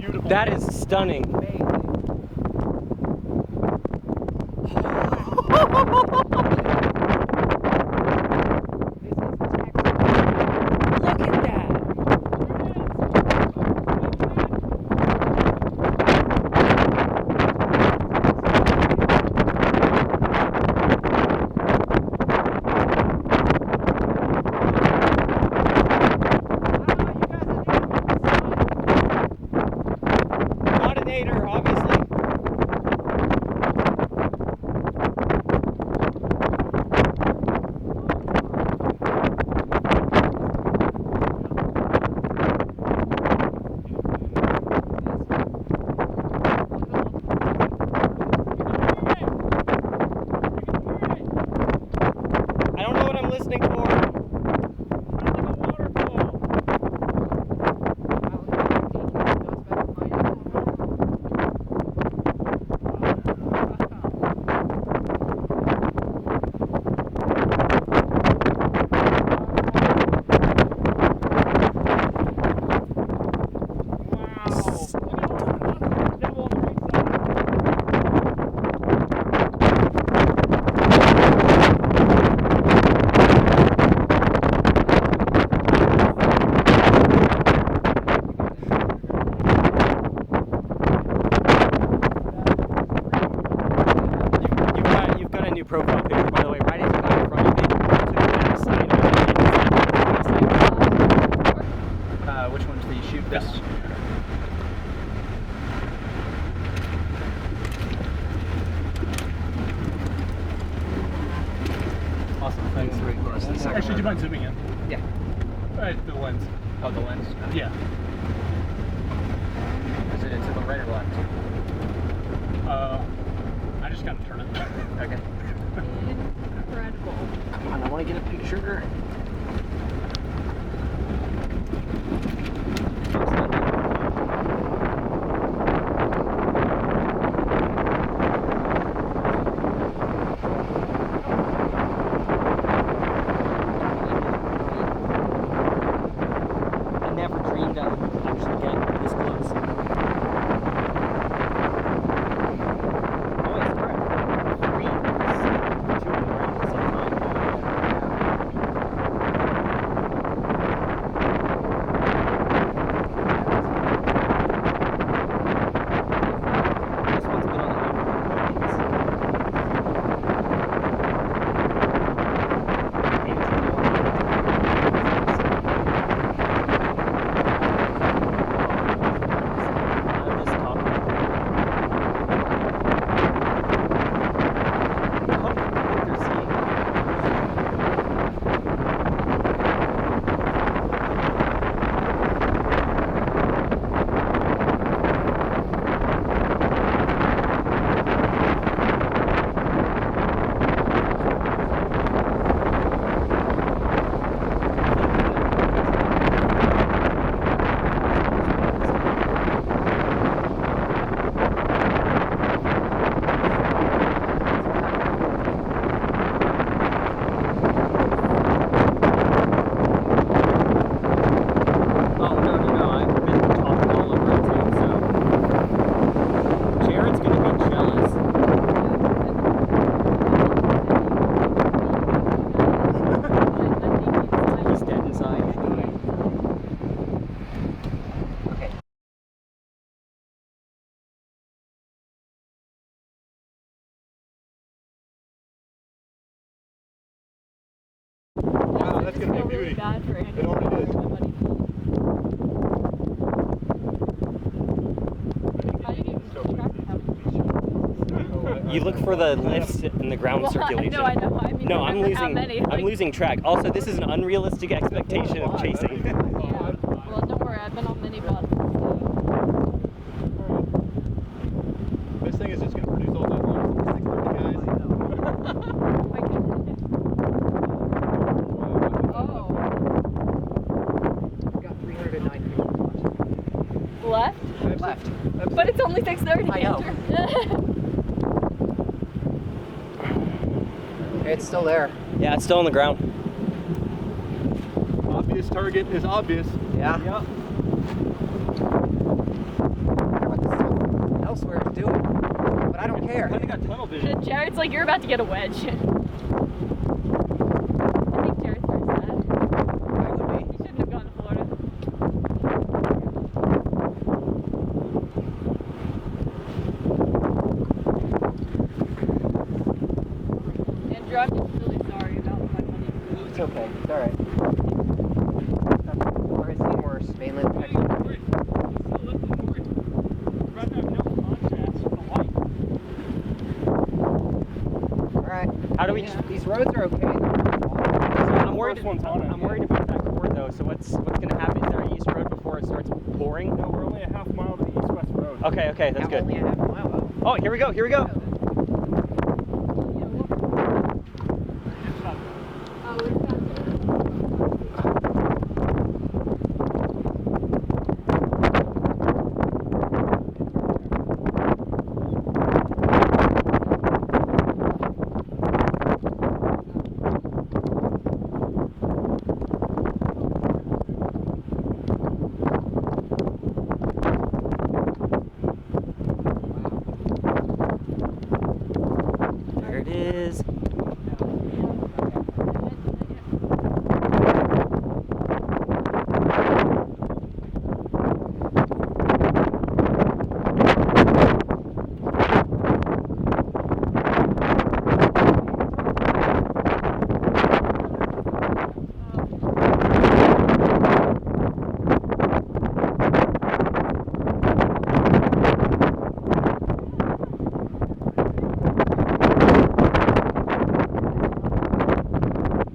beautiful. That is stunning. Profile picture, by the way, right as you got in front of it, Which ones do you shoot this? Awesome, thanks. Actually, do you mind zooming in? Yeah. The lens. Oh, the lens? Yeah. Is it to the right or left? I just gotta turn it. Okay. Incredible. Come on, I want to get a picture. I never dreamed I'd actually get this close. That's gonna be really beauty. bad for Andrew. It already is. How do you even track them? You look for the lifts in the ground circulation. No, I know. I mean, No, I'm how many? I'm losing track. Also, this is an unrealistic expectation of chasing. Yeah. Well, don't worry. I've been on many buses. This thing is just gonna produce all night long. 630 guys. I can. Oh. Got 309 people. Left? Left. But it's only 6:30. I know. It's still there. Yeah, it's still on the ground. Obvious target is obvious. Yeah. Yep. do it. But I don't care. I got tunnel vision. Jared's like, you're about to get a wedge. I think Jared's very sad. I would be. He shouldn't have gone to Florida. Andrew, I'm just really sorry about my money. It's okay. It's alright. I've seen worse, mainly in Texas. Alright. How do we? These roads are okay. I'm worried about that cord though. So what's gonna happen? Is there an east road before it starts pouring? No, we're only a half mile to the east-west road. Okay, that's Now good. only a half mile though. Oh, here we go. Oh, it's not There it is.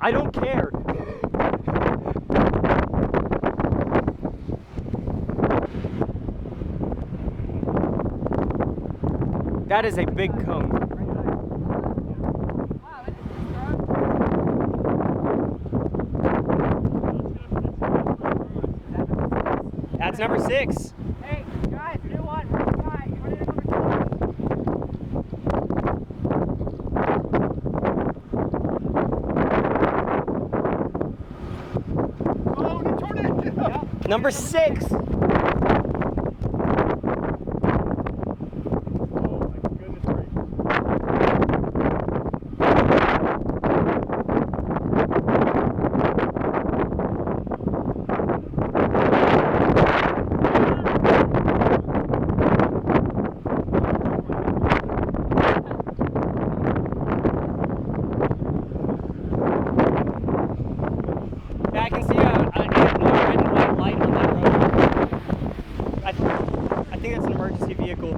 I don't care. That is a big cone. That's number 6. Hey, guys, new one. Right side. What is number 2? Oh, he turned it! Yep. Number 6. Yeah, I can see a red and white light on that road. I think that's an emergency vehicle.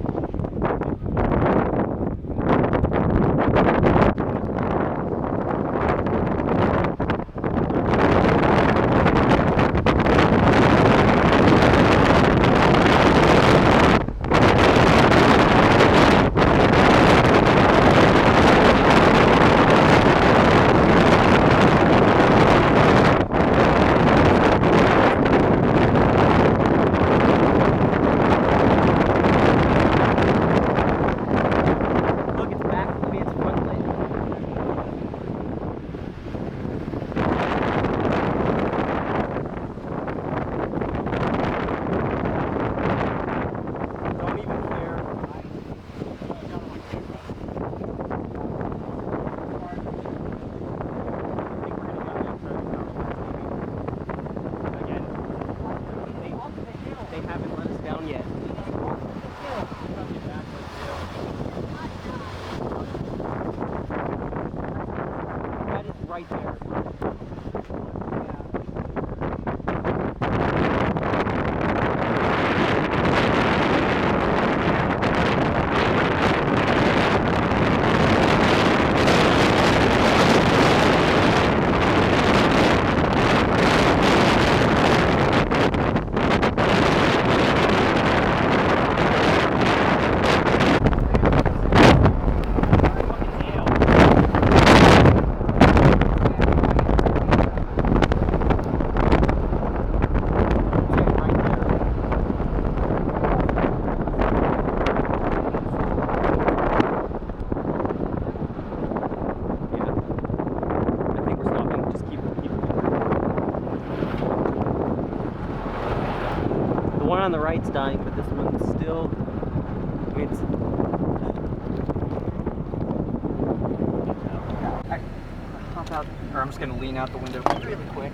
Look, it's back. Maybe it's front lane. Don't even care. Again, they haven't let us down yet. That is right there. On the right's dying, but this one's still It's... Hop out, or I'm just gonna lean out the window really quick.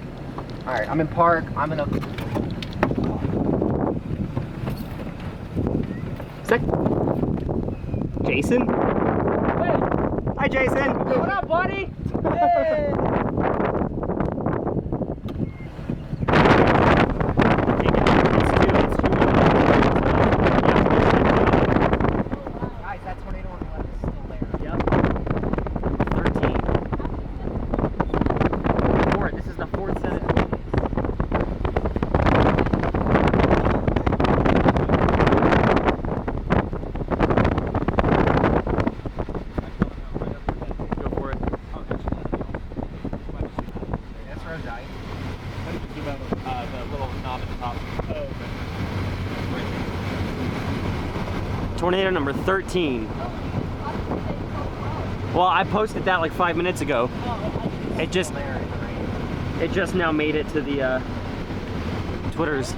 All right, I'm in park. I'm gonna. Is that Jason? Hey! Hi, Jason. What up, buddy? Hey! Guys, that tornado on the left is still there. Yep. 13. 4. This is the fourth set of Go for it. That's Rose Eye. How did you give out the little knob at the top? Oh, okay. Tornado number 13. Well, I posted that like 5 minutes ago. It just now made it to the Twitters.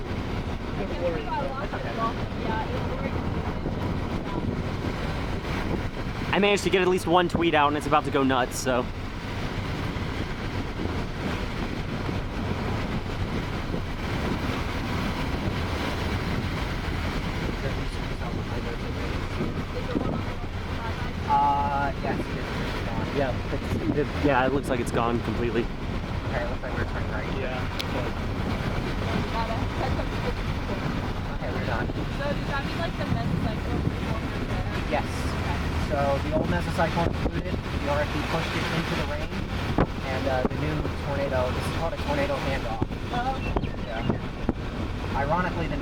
I managed to get at least one tweet out, and it's about to go nuts. So. Yes, it is. Yeah, it looks like it's gone completely. Okay, it looks like we're turning right. Yeah. Okay, we're done. So does that mean like the mesocycle performers there? Yes. So the old mesocyclone included, the RFD pushed it into the rain, and the new tornado, this is called a tornado handoff. Oh. Yeah. Ironically, the name